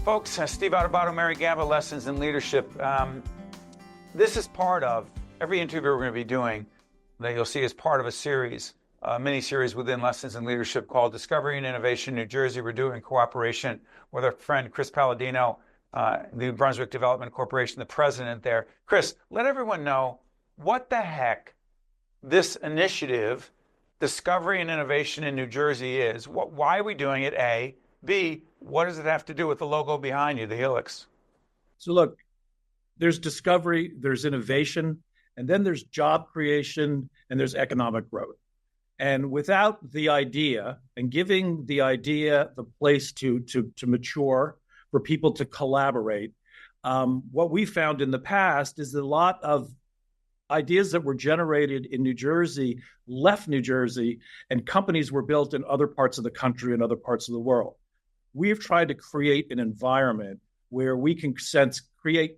Folks, Steve Adubato and Mary Gamba, Lessons in Leadership. This is part of every interview we're going to be doing that you'll see as part of a series, a mini-series within Lessons in Leadership called Discovery and Innovation New Jersey. We're doing cooperation with our friend Chris Palladino, the Brunswick Development Corporation, the president there. Chris, let everyone know what the heck this initiative, Discovery and Innovation in New Jersey, is. Why are we doing it, A? B, what does it have to do with the logo behind you, the helix? So look, there's discovery, there's innovation, and then there's job creation, and there's economic growth. And without the idea and giving the idea the place to mature, for people to collaborate, what we found in the past is that a lot of ideas that were generated in New Jersey left New Jersey, and companies were built in other parts of the country and other parts of the world. We've tried to create an environment where we can create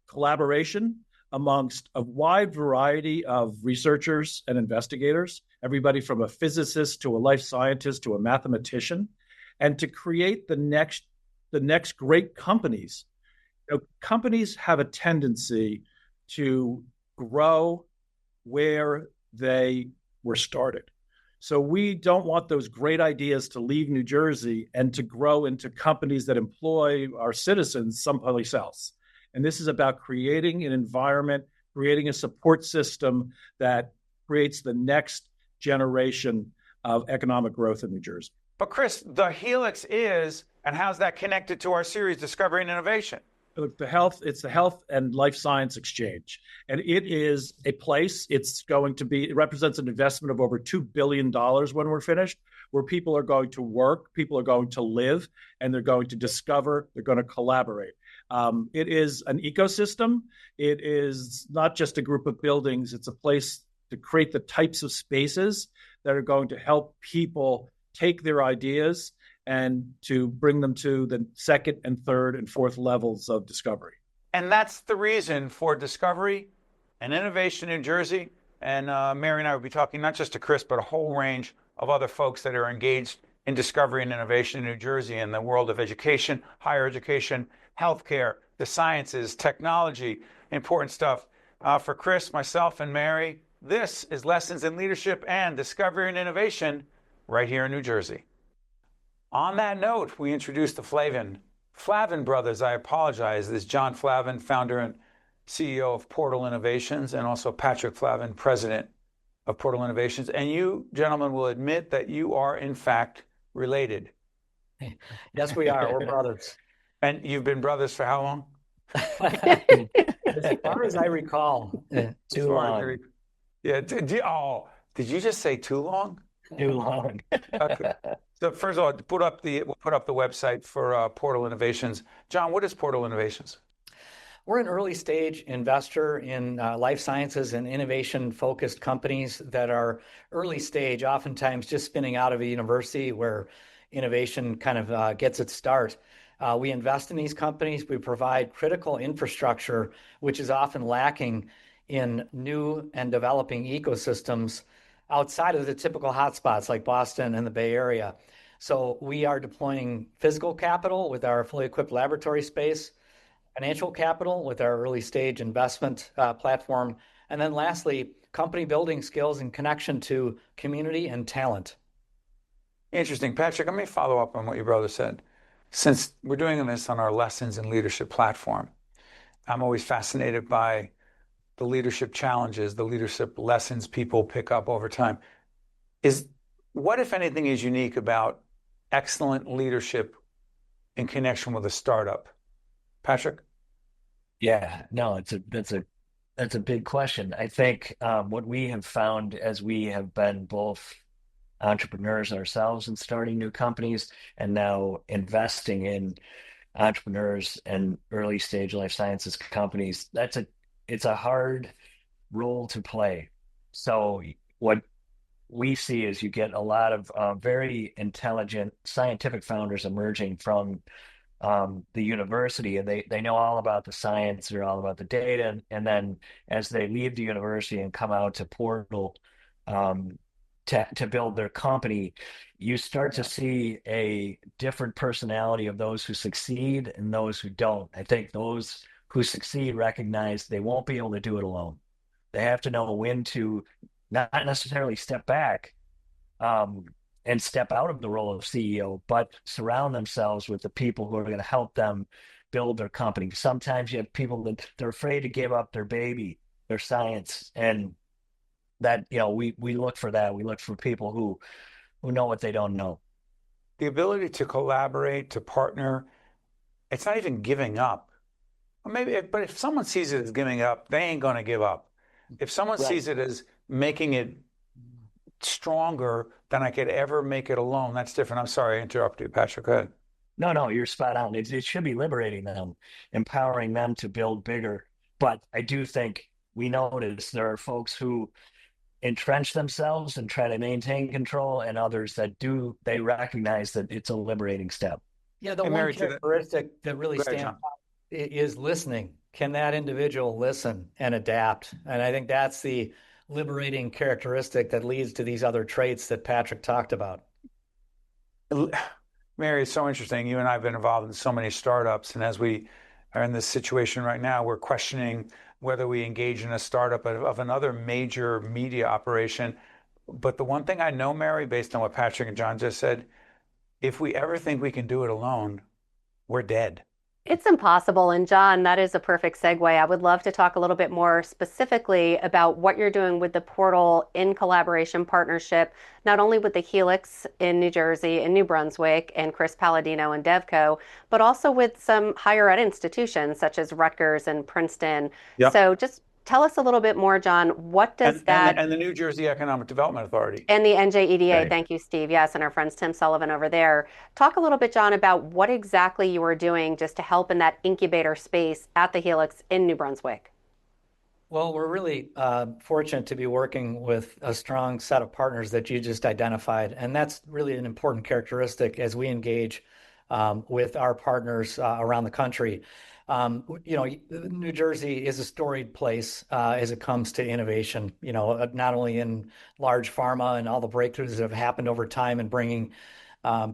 collaboration amongst a wide variety of researchers and investigators, everybody from a physicist to a life scientist to a mathematician, and to create the next great companies. Companies have a tendency to grow where they were started. So we don't want those great ideas to leave New Jersey and to grow into companies that employ our citizens someplace else. And this is about creating an environment, creating a support system that creates the next generation of economic growth in New Jersey. But Chris, the helix is, and how's that connected to our series, Discovery and Innovation? Look, it's the Health and Life Science Exchange. And it is a place, it represents an investment of over $2 billion when we're finished, where people are going to work, people are going to live, and they're going to discover, they're going to collaborate. It is an ecosystem. It is not just a group of buildings. It's a place to create the types of spaces that are going to help people take their ideas and to bring them to the second and third and fourth levels of discovery. And that's the reason for Discovery and Innovation in New Jersey. And Mary and I will be talking not just to Chris, but a whole range of other folks that are engaged in discovery and innovation in New Jersey in the world of education, higher education, healthcare, the sciences, technology, important stuff. For Chris, myself, and Mary, this is Lessons in Leadership and Discovery and Innovation right here in New Jersey. On that note, we introduced the Flavin brothers. I apologize. This is John Flavin, founder and CEO of Portal Innovations, and also Patrick Flavin, president of Portal Innovations. And you, gentlemen, will admit that you are, in fact, related. Yes, we are. We're brothers. And you've been brothers for how long? As far as I recall, too long. Yeah. Did you just say too long? Too long. Okay. So first of all, we'll put up the website for Portal Innovations. John, what is Portal Innovations? We're an early stage investor in life sciences and innovation-focused companies that are early stage, oftentimes just spinning out of a university where innovation kind of gets its start. We invest in these companies. We provide critical infrastructure, which is often lacking in new and developing ecosystems outside of the typical hotspots like Boston and the Bay Area. So we are deploying physical capital with our fully equipped laboratory space, financial capital with our early stage investment platform, and then lastly, company building skills and connection to community and talent. Interesting. Patrick, let me follow up on what your brother said. Since we're doing this on our Lessons in Leadership platform, I'm always fascinated by the leadership challenges, the leadership lessons people pick up over time. What, if anything, is unique about excellent leadership in connection with a startup? Patrick? Yeah, no, that's a big question. I think what we have found as we have been both entrepreneurs ourselves and starting new companies and now investing in entrepreneurs and early stage life sciences companies, it's a hard role to play. So what we see is you get a lot of very intelligent scientific founders emerging from the university, and they know all about the science, they're all about the data, and then as they leave the university and come out to Portal, to build their company, you start to see a different personality of those who succeed and those who don't. I think those who succeed recognize they won't be able to do it alone. They have to know when to not necessarily step back, and step out of the role of CEO, but surround themselves with the people who are going to help them build their company. Sometimes you have people that they're afraid to give up their baby, their science, and that, we look for that. We look for people who know what they don't know. The ability to collaborate, to partner, it's not even giving up. Or maybe, but if someone sees it as giving up, they ain't going to give up. If someone sees it as making it stronger than I could ever make it alone, that's different. I'm sorry I interrupted you, Patrick. Go ahead. No, you're spot on. It should be liberating them, empowering them to build bigger. But I do think we notice there are folks who entrench themselves and try to maintain control, and others that they recognize that it's a liberating step. Yeah, the one characteristic that really stands out is listening. Can that individual listen and adapt? And I think that's the liberating characteristic that leads to these other traits that Patrick talked about. Mary, it's so interesting. You and I have been involved in so many startups, and as we are in this situation right now, we're questioning whether we engage in a startup of another major media operation. But the one thing I know, Mary, based on what Patrick and John just said, if we ever think we can do it alone, we're dead. It's impossible. And John, that is a perfect segue. I would love to talk a little bit more specifically about what you're doing with the portal in collaboration partnership, not only with the Helix in New Jersey and New Brunswick and Chris Palladino and DEVCO, but also with some higher ed institutions such as Rutgers and Princeton. Yep. So just tell us a little bit more, John. What does and the New Jersey Economic Development Authority. And the NJEDA. Right. Thank you, Steve. Yes, and our friends Tim Sullivan over there. Talk a little bit, John, about what exactly you are doing just to help in that incubator space at the Helix in New Brunswick. Well, we're really fortunate to be working with a strong set of partners that you just identified. And that's really an important characteristic as we engage with our partners around the country. New Jersey is a storied place as it comes to innovation, not only in large pharma and all the breakthroughs that have happened over time in bringing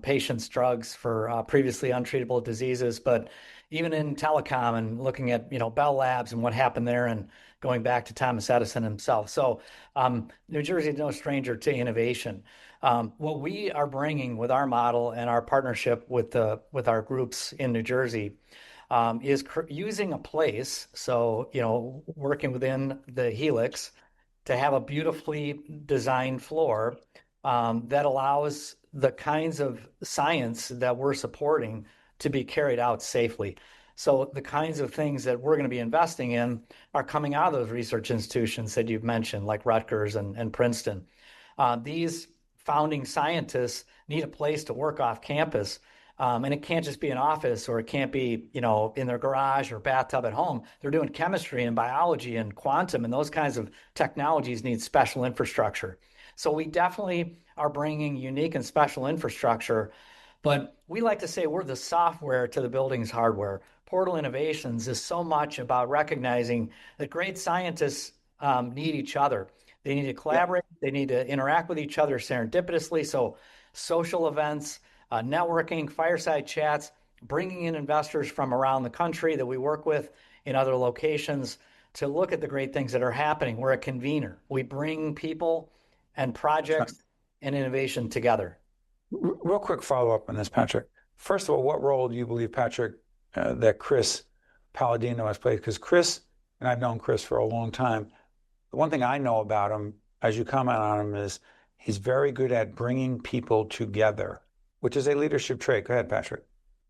patients drugs for previously untreatable diseases, but even in telecom and looking at, Bell Labs and what happened there and going back to Thomas Edison himself. So New Jersey is no stranger to innovation. What we are bringing with our model and our partnership with our groups in New Jersey is using a place, so, working within the Helix to have a beautifully designed floor that allows the kinds of science that we're supporting to be carried out safely. So the kinds of things that we're going to be investing in are coming out of those research institutions that you've mentioned, like Rutgers and Princeton. These founding scientists need a place to work off campus. And it can't just be an office, or it can't be, in their garage or bathtub at home. They're doing chemistry and biology and quantum, and those kinds of technologies need special infrastructure. So we definitely are bringing unique and special infrastructure, but we like to say we're the software to the building's hardware. Portal Innovations is so much about recognizing that great scientists need each other. They need to collaborate. They need to interact with each other serendipitously. So social events, networking, fireside chats, bringing in investors from around the country that we work with in other locations to look at the great things that are happening. We're a convener. We bring people and projects and innovation together. Real quick follow-up on this, Patrick. First of all, what role do you believe, Patrick, that Chris Palladino has played? Because Chris, and I've known Chris for a long time, the one thing I know about him, as you comment on him, is he's very good at bringing people together, which is a leadership trait. Go ahead, Patrick.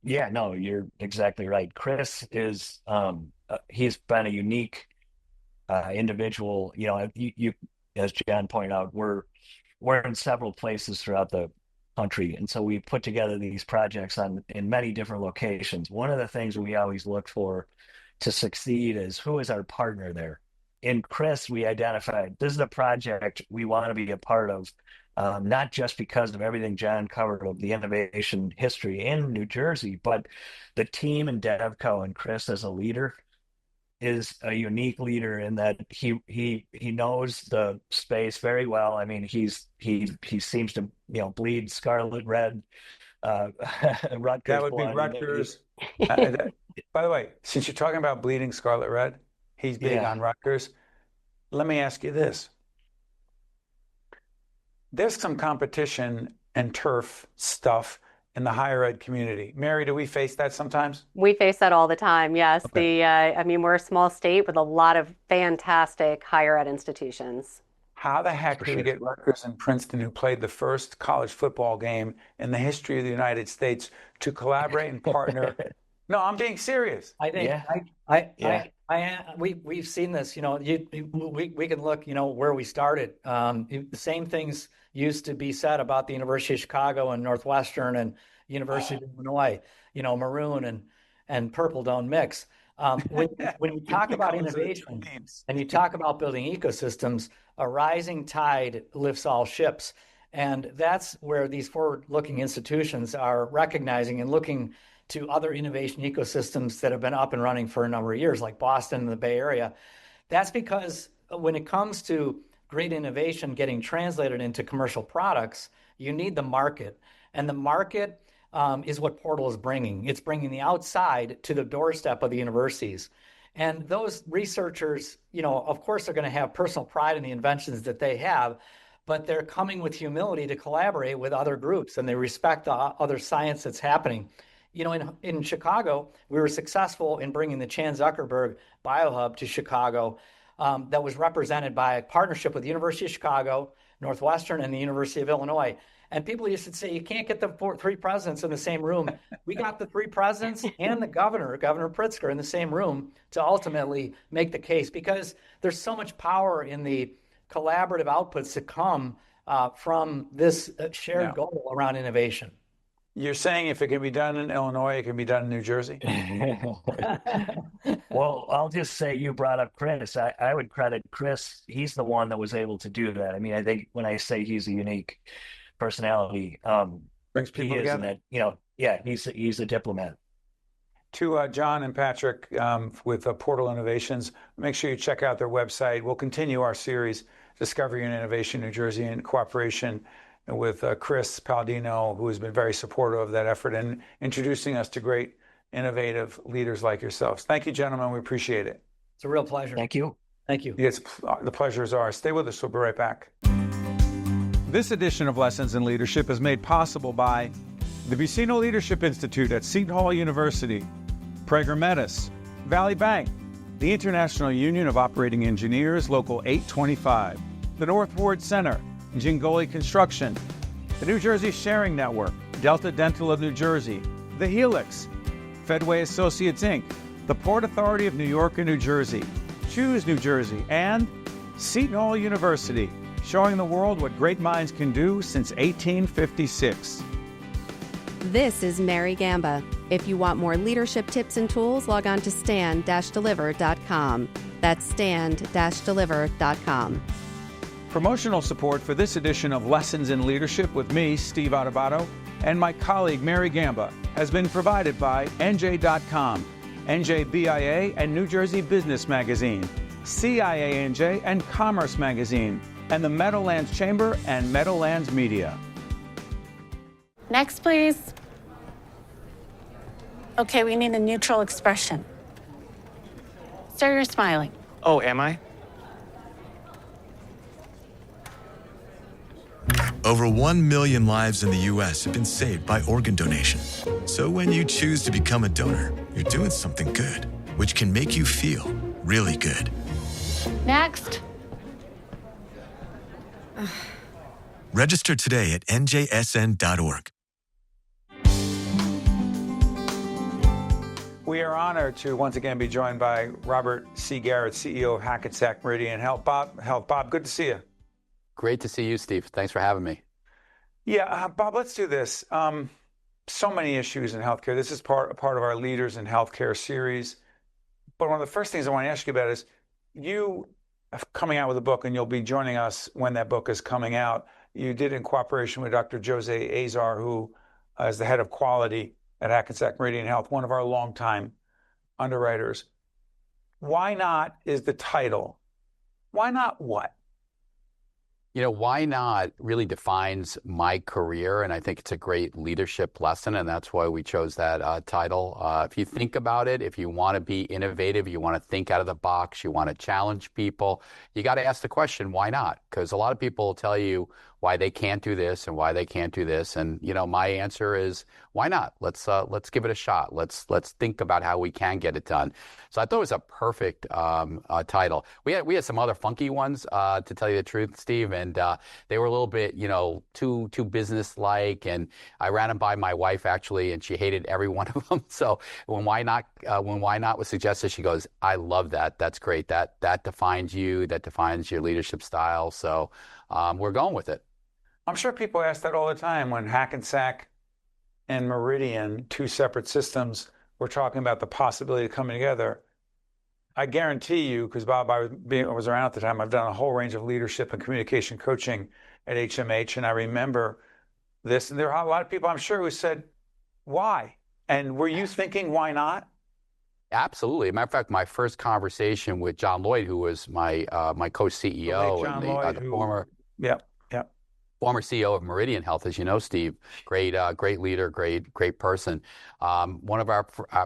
Yeah, no, you're exactly right. Chris is, he's been a unique individual. You, as John pointed out, we're in several places throughout the country, and so we put together these projects in many different locations. One of the things we always look for to succeed is who is our partner there. In Chris, we identified this is a project we want to be a part of. Not just because of everything John covered of the innovation history in New Jersey, but the team in DEVCO and Chris as a leader is a unique leader in that he knows the space very well. I mean, he seems to bleed scarlet red, Rutgers That would be blood. Rutgers. By the way, since you're talking about bleeding scarlet red, he's big Yeah. on Rutgers. Let me ask you this. There's some competition and turf stuff in the higher ed community. Mary, do we face that sometimes? We face that all the time. Yes. Okay. I mean, we're a small state with a lot of fantastic higher ed institutions. How the heck For do we sure. get Rutgers and Princeton, who played the first college football game in the history of the United States, to collaborate and partner? No, I'm being serious. I think Yeah. we've seen this. We can look. Where we started. The same things used to be said about the University of Chicago and Northwestern and University of Illinois. Maroon and purple don't mix. When you talk about innovation and you talk about building ecosystems, a rising tide lifts all ships. And that's where these forward-looking institutions are recognizing and looking to other innovation ecosystems that have been up and running for a number of years, like Boston and the Bay Area. That's because when it comes to great innovation getting translated into commercial products, you need the market. And the market is what Portal is bringing. It's bringing the outside to the doorstep of the universities. And those researchers, of course, are going to have personal pride in the inventions that they have, but they're coming with humility to collaborate with other groups, and they respect the other science that's happening. In Chicago, we were successful in bringing the Chan Zuckerberg BioHub to Chicago that was represented by a partnership with the University of Chicago, Northwestern, and the University of Illinois. And people used to say, you can't get the three presidents in the same room. We got the three presidents and the Governor Pritzker, in the same room to ultimately make the case, because there's so much power in the collaborative outputs that come from this shared goal around innovation. You're saying if it can be done in Illinois, it can be done in New Jersey? Well, I'll just say you brought up Chris. I would credit Chris. He's the one that was able to do that. I mean, I think when I say he's a unique personality, Brings people he is in together. that, he's a diplomat. To John and Patrick with Portal Innovations, make sure you check out their website. We'll continue our series, Discovery and Innovation New Jersey, in cooperation with Chris Palladino, who has been very supportive of that effort and introducing us to great, innovative leaders like yourselves. Thank you, gentlemen. We appreciate it. It's a real pleasure. Thank you. Thank you. Yes, the pleasure is ours. Stay with us. We'll be right back. This edition of Lessons in Leadership is made possible by the Vicino Leadership Institute at Seton Hall University, Prager Metis, Valley Bank, the International Union of Operating Engineers, Local 825, the North Ward Center, Gingoli Construction, the New Jersey Sharing Network, Delta Dental of New Jersey, the Helix, Fedway Associates Inc., the Port Authority of New York and New Jersey, Choose New Jersey, and Seton Hall University, showing the world what great minds can do since 1856. This is Mary Gamba. If you want more leadership tips and tools, log on to stand-deliver.com. That's stand-deliver.com. Promotional support for this edition of Lessons in Leadership with me, Steve Adubato, and my colleague Mary Gamba has been provided by NJ.com, NJBIA and New Jersey Business Magazine, CIANJ and Commerce Magazine, and the Meadowlands Chamber and Meadowlands Media. Next, please. Okay, we need a neutral expression. Sir, you're smiling. Oh, am I? Over 1 million lives in the U.S. have been saved by organ donation. So when you choose to become a donor, you're doing something good, which can make you feel really good. Next. Register today at njsn.org. We are honored to once again be joined by Robert C. Garrett, CEO of Hackensack Meridian Health. Bob, good to see you. Great to see you, Steve. Thanks for having me. Yeah, Bob, let's do this. So many issues in healthcare. This is part of our Leaders in Healthcare series. But one of the first things I want to ask you about is you are coming out with a book, and you'll be joining us when that book is coming out. You did it in cooperation with Dr. Jose Azar, who is the head of quality at Hackensack Meridian Health, one of our longtime underwriters. Why not is the title. Why not what? Why not really defines my career, and I think it's a great leadership lesson, and that's why we chose that title. If you think about it, if you want to be innovative, you want to think out of the box, you want to challenge people, you got to ask the question, why not? Because a lot of people tell you why they can't do this and why they can't do this, and my answer is, why not? Let's give it a shot. Let's think about how we can get it done. So I thought it was a perfect title. We had some other funky ones, to tell you the truth, Steve, and they were a little bit, too business-like. And I ran them by my wife actually, and she hated every one of them. So when why not was suggested, she goes, "I love that. That's great. That defines you. That defines your leadership style." So we're going with it. I'm sure people ask that all the time when Hackensack and Meridian, two separate systems, were talking about the possibility of coming together. I guarantee you, because Bob, I was around at the time, I've done a whole range of leadership and communication coaching at HMH, and I remember this, and there are a lot of people, I'm sure, who said, why? And were you thinking, why not? Absolutely. As a matter of fact, my first conversation with John Lloyd, who was my co-CEO and the former former CEO of Meridian Health, as you know, Steve, great leader, great person. One of our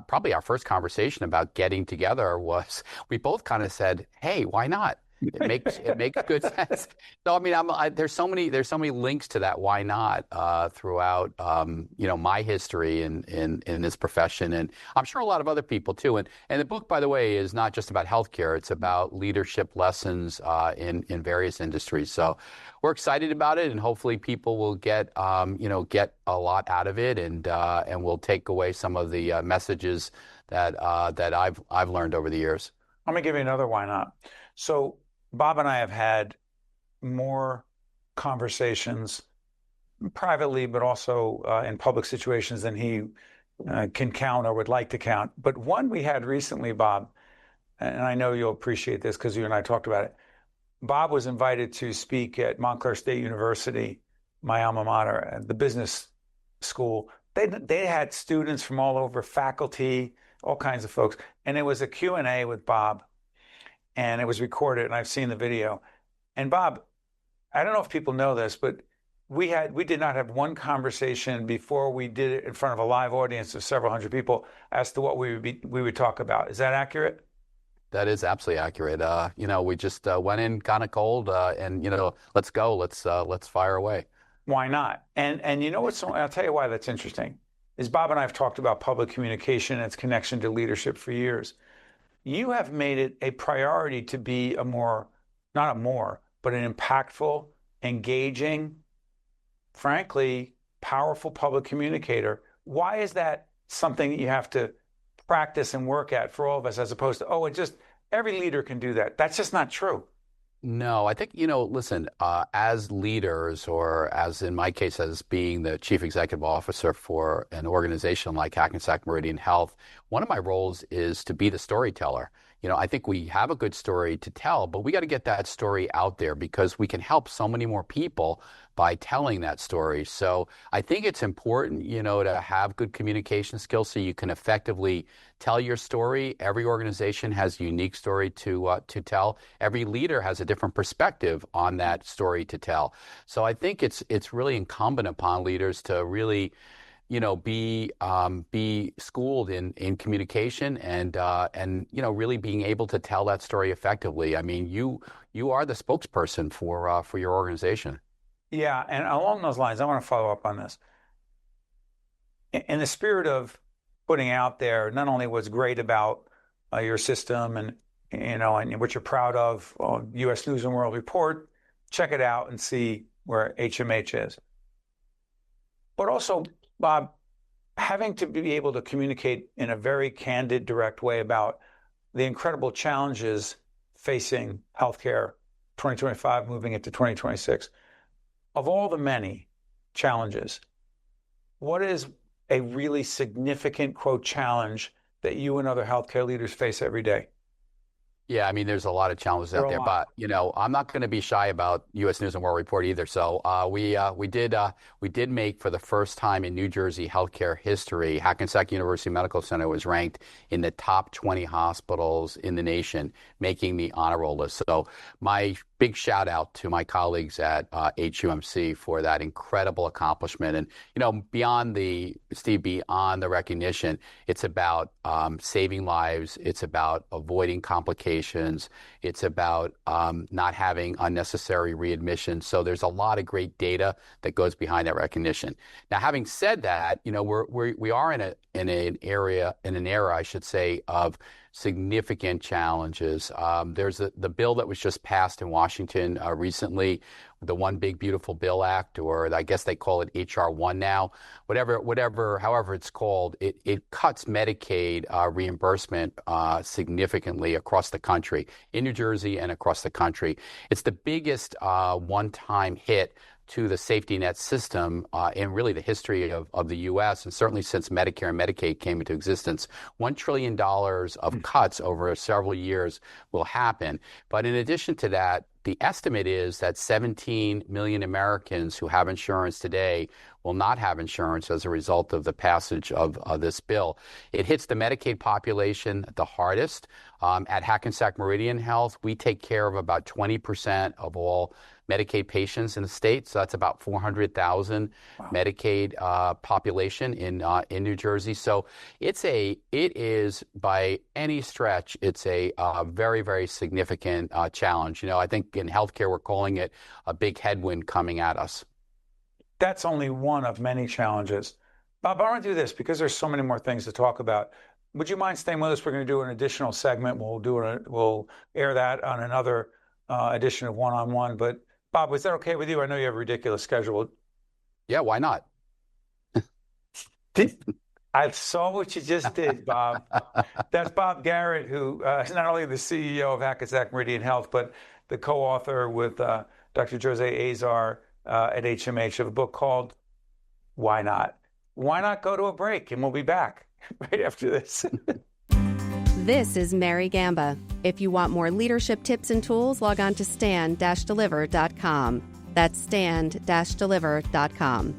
probably our first conversation about getting together was we both kind of said, "Hey, why not?" It makes good sense. So I mean, there's so many links to that why not throughout my history in this profession, and I'm sure a lot of other people too. And the book, by the way, is not just about healthcare; it's about leadership lessons in various industries. So we're excited about it, and hopefully people will get a lot out of it, and will take away some of the messages that I've learned over the years. I'm gonna give you another why not. So Bob and I have had more conversations privately, but also in public situations than he can count or would like to count. But one we had recently, Bob, and I know you'll appreciate this because you and I talked about it. Bob was invited to speak at Montclair State University, my alma mater, at the business school. They had students from all over, faculty, all kinds of folks. And it was a Q&A with Bob. And it was recorded, and I've seen the video. And Bob, I don't know if people know this, but we did not have one conversation before we did it in front of a live audience of several hundred people as to what we would talk about. Is that accurate? That is absolutely accurate. We just went in kind of cold, and let's go, let's fire away. Why not? And you know what's? I'll tell you why that's interesting. Is Bob and I have talked about public communication and its connection to leadership for years. You have made it a priority to be but an impactful, engaging, frankly, powerful public communicator. Why is that something that you have to practice and work at for all of us, as opposed to, every leader can do that? That's just not true. No, I think, listen, as leaders, or as in my case, as being the chief executive officer for an organization like Hackensack Meridian Health, one of my roles is to be the storyteller. I think we have a good story to tell, but we got to get that story out there because we can help so many more people by telling that story. So I think it's important, to have good communication skills so you can effectively tell your story. Every organization has a unique story to tell. Every leader has a different perspective on that story to tell. So I think it's really incumbent upon leaders to really be schooled in communication and really being able to tell that story effectively. I mean, you are the spokesperson for your organization. Yeah, and along those lines, I want to follow up on this. In the spirit of putting out there not only what's great about your system and what you're proud of, U.S. News and World Report, check it out and see where HMH is. But also, Bob, having to be able to communicate in a very candid, direct way about the incredible challenges facing healthcare 2025 moving into 2026. Of all the many challenges, what is a really significant, quote, challenge that you and other healthcare leaders face every day? Yeah, I mean, there's a lot of challenges out there, but I'm not going to be shy about U.S. News and World Report either. So we did make, for the first time in New Jersey healthcare history, Hackensack University Medical Center was ranked in the top 20 hospitals in the nation, making the honor roll list. So my big shout out to my colleagues at HUMC for that incredible accomplishment. And beyond the recognition, it's about saving lives. It's about avoiding complications. It's about not having unnecessary readmissions. So there's a lot of great data that goes behind that recognition. Now, having said that, we are in an era, I should say, of significant challenges. There's the bill that was just passed in Washington recently, the One Big Beautiful Bill Act, or I guess they call it HR 1 now, however it's called. It cuts Medicaid reimbursement significantly across the country, in New Jersey and across the country. It's the biggest one-time hit to the safety net system in really the history of the U.S., and certainly since Medicare and Medicaid came into existence. $1 trillion of cuts over several years will happen. But in addition to that, the estimate is that 17 million Americans who have insurance today will not have insurance as a result of the passage of this bill. It hits the Medicaid population the hardest. At Hackensack Meridian Health, we take care of about 20% of all Medicaid patients in the state, so that's about 400,000 Medicaid population in New Jersey. So it is by any stretch, it's a very, very significant challenge. I think in healthcare we're calling it a big headwind coming at us. That's only one of many challenges. Bob, I want to do this because there's so many more things to talk about. Would you mind staying with us? We're going to do an additional segment. We'll air that on another edition of One-on-One. But Bob, was that okay with you? I know you have a ridiculous schedule. Yeah, why not? I saw what you just did, Bob. That's Bob Garrett, who is not only the CEO of Hackensack Meridian Health, but the co-author with Dr. Jose Azar at HMH of a book called Why Not? Why not go to a break? And we'll be back right after this. This is Mary Gamba. If you want more leadership tips and tools, log on to stand-deliver.com. That's stand-deliver.com.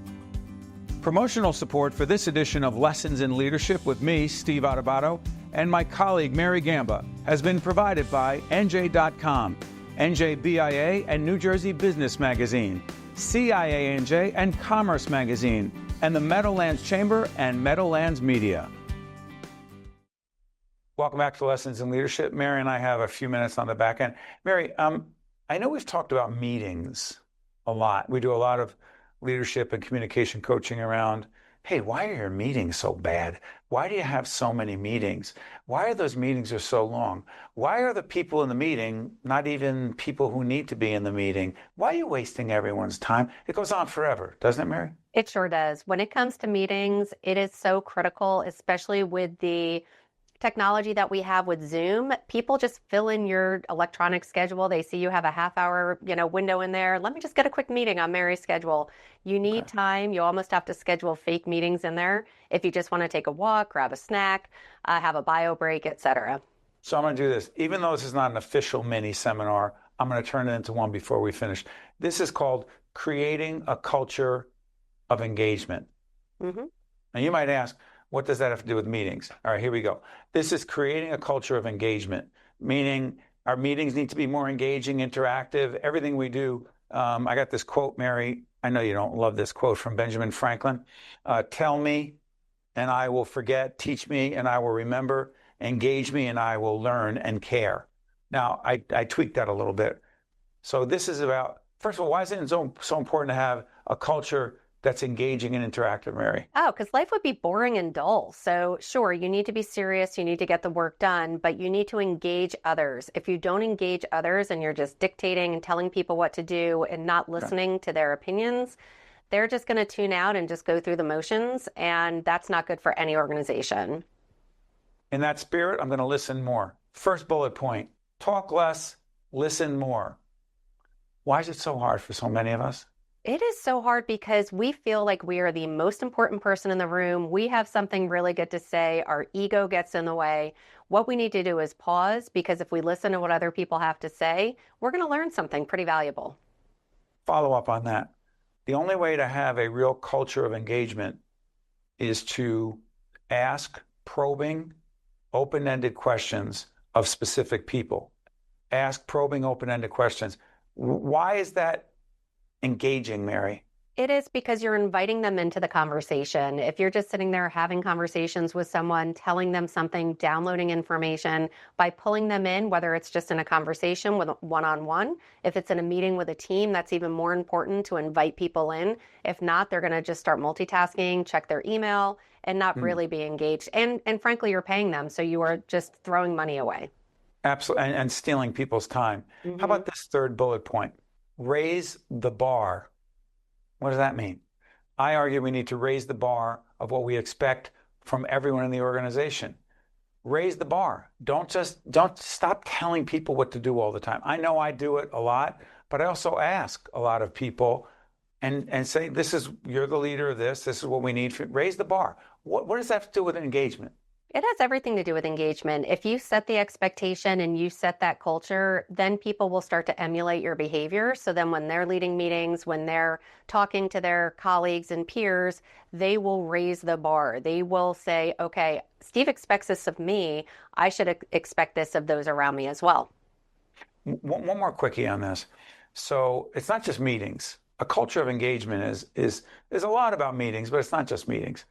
Promotional support for this edition of Lessons in Leadership with me, Steve Adubato, and my colleague Mary Gamba has been provided by NJ.com, NJBIA and New Jersey Business Magazine, CIANJ and Commerce Magazine, and the Meadowlands Chamber and Meadowlands Media. Welcome back to Lessons in Leadership. Mary and I have a few minutes on the back end. Mary, I know we've talked about meetings a lot. We do a lot of leadership and communication coaching around, hey, why are your meetings so bad? Why do you have so many meetings? Why are those meetings so long? Why are the people in the meeting not even people who need to be in the meeting? Why are you wasting everyone's time? It goes on forever, doesn't it, Mary? It sure does. When it comes to meetings, it is so critical, especially with the technology that we have with Zoom. People just fill in your electronic schedule. They see you have a half-hour, window in there. Let me just get a quick meeting on Mary's schedule. You need time. You almost have to schedule fake meetings in there if you just want to take a walk, grab a snack, have a bio break, etc. So I'm going to do this. Even though this is not an official mini seminar, I'm going to turn it into one before we finish. This is called Creating a Culture of Engagement. Mm-hmm. Now you might ask, what does that have to do with meetings? All right, here we go. This is creating a culture of engagement, meaning our meetings need to be more engaging, interactive, everything we do. I got this quote, Mary. I know you don't love this quote from Benjamin Franklin. Tell me and I will forget. Teach me and I will remember. Engage me and I will learn and care. Now, I tweaked that a little bit. So this is about, first of all, why is it so important to have a culture that's engaging and interactive, Mary? Oh, because life would be boring and dull. So sure, you need to be serious, you need to get the work done, but you need to engage others. If you don't engage others and you're just dictating and telling people what to do and not listening to their opinions, they're just going to tune out and just go through the motions, and that's not good for any organization. In that spirit, I'm going to listen more. First bullet point, talk less, listen more. Why is it so hard for so many of us? It is so hard because we feel like we are the most important person in the room. We have something really good to say. Our ego gets in the way. What we need to do is pause, because if we listen to what other people have to say, we're going to learn something pretty valuable. Follow up on that. The only way to have a real culture of engagement is to ask probing, open-ended questions of specific people. Ask probing, open-ended questions. Why is that engaging, Mary? It is because you're inviting them into the conversation. If you're just sitting there having conversations with someone, telling them something, downloading information, by pulling them in, whether it's just in a conversation with one-on-one, if it's in a meeting with a team, that's even more important to invite people in. If not, they're going to just start multitasking, check their email, and not really be engaged. And frankly, you're paying them, so you are just throwing money away. Absolutely, and stealing people's time. How about this third bullet point? Raise the bar. What does that mean? I argue we need to raise the bar of what we expect from everyone in the organization. Raise the bar. Don't stop telling people what to do all the time. I know I do it a lot, but I also ask a lot of people and say, you're the leader of this is what we need. Raise the bar. What does that have to do with engagement? It has everything to do with engagement. If you set the expectation and you set that culture, then people will start to emulate your behavior. So then when they're leading meetings, when they're talking to their colleagues and peers, they will raise the bar. They will say, okay, Steve expects this of me. I should expect this of those around me as well. One more quickie on this. So it's not just meetings. A culture of engagement is a lot about meetings, but it's not just meetings.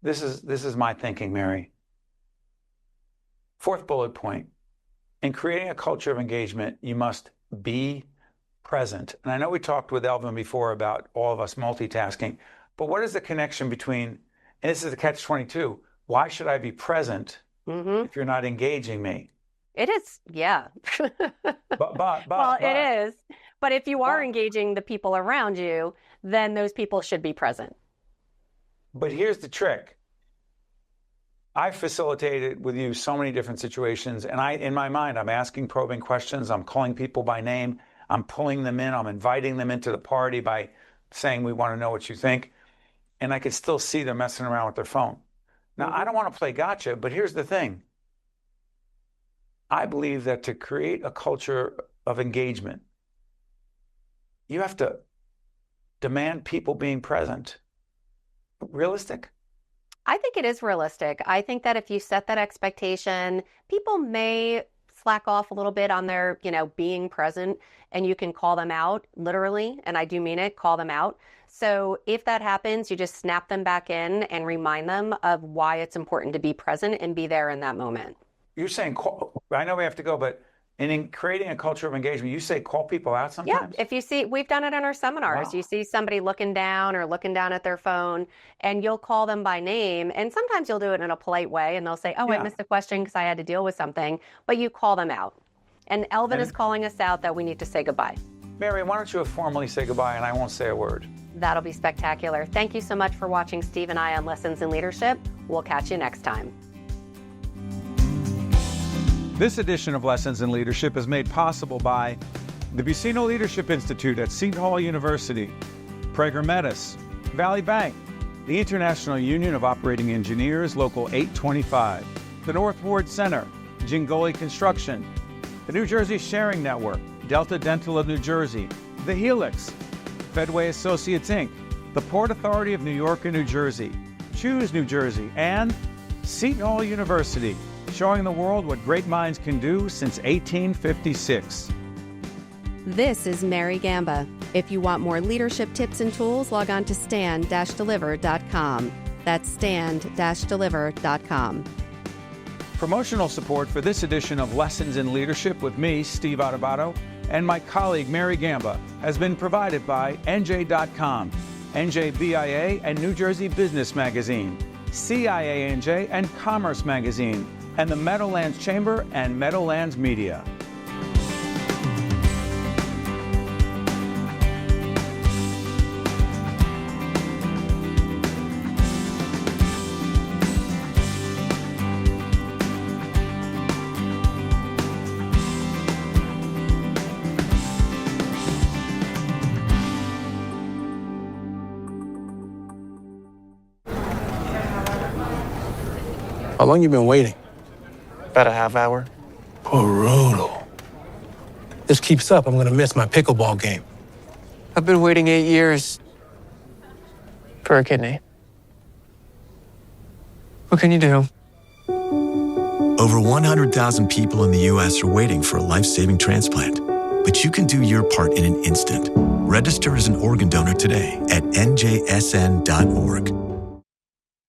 This is my thinking, Mary. Fourth bullet point, in creating a culture of engagement, you must be present. And I know we talked with Elvin before about all of us multitasking, but what is the connection between, and this is the catch-22, why should I be present if you're not engaging me? It is, yeah. Well, it is. But if you are engaging the people around you, then those people should be present. But here's the trick. I facilitated with you so many different situations, and in my mind, I'm asking probing questions. I'm calling people by name. I'm pulling them in. I'm inviting them into the party by saying, we want to know what you think. And I could still see them messing around with their phone. Now, I don't want to play gotcha, but here's the thing. I believe that to create a culture of engagement, you have to demand people being present. Realistic? I think it is realistic. I think that if you set that expectation, people may slack off a little bit on their, being present, and you can call them out literally. And I do mean it, call them out. So if that happens, you just snap them back in and remind them of why it's important to be present and be there in that moment. You're saying, I know we have to go, but in creating a culture of engagement, you say call people out sometimes? Yeah, if you see, we've done it in our seminars. Wow. You see somebody looking down at their phone, and you'll call them by name. And sometimes you'll do it in a polite way, and they'll say, I missed a question because I had to deal with something. But you call them out. And Elvin is calling us out that we need to say goodbye. Mary, why don't you formally say goodbye, and I won't say a word. That'll be spectacular. Thank you so much for watching Steve and I on Lessons in Leadership. We'll catch you next time. This edition of Lessons in Leadership is made possible by the Buccino Leadership Institute at Seton Hall University, Prager Metis, Valley Bank, the International Union of Operating Engineers, Local 825, the North Ward Center, Jingoli Construction, the New Jersey Sharing Network, Delta Dental of New Jersey, the Helix, Fedway Associates Inc., the Port Authority of New York and New Jersey, Choose New Jersey, and Seton Hall University, showing the world what great minds can do since 1856. This is Mary Gamba. If you want more leadership tips and tools, log on to stand-deliver.com. That's stand-deliver.com. Promotional support for this edition of Lessons in Leadership with me, Steve Adubato, and my colleague Mary Gamba has been provided by NJ.com, NJBIA and New Jersey Business Magazine, CIANJ and Commerce Magazine, and the Meadowlands Chamber and Meadowlands Media. How long you been waiting? About a half hour. Brutal. This keeps up, I'm gonna miss my pickleball game. I've been waiting 8 years for a kidney. What can you do? Over 100,000 people in the U.S. are waiting for a life-saving transplant. But you can do your part in an instant. Register as an organ donor today at njsn.org.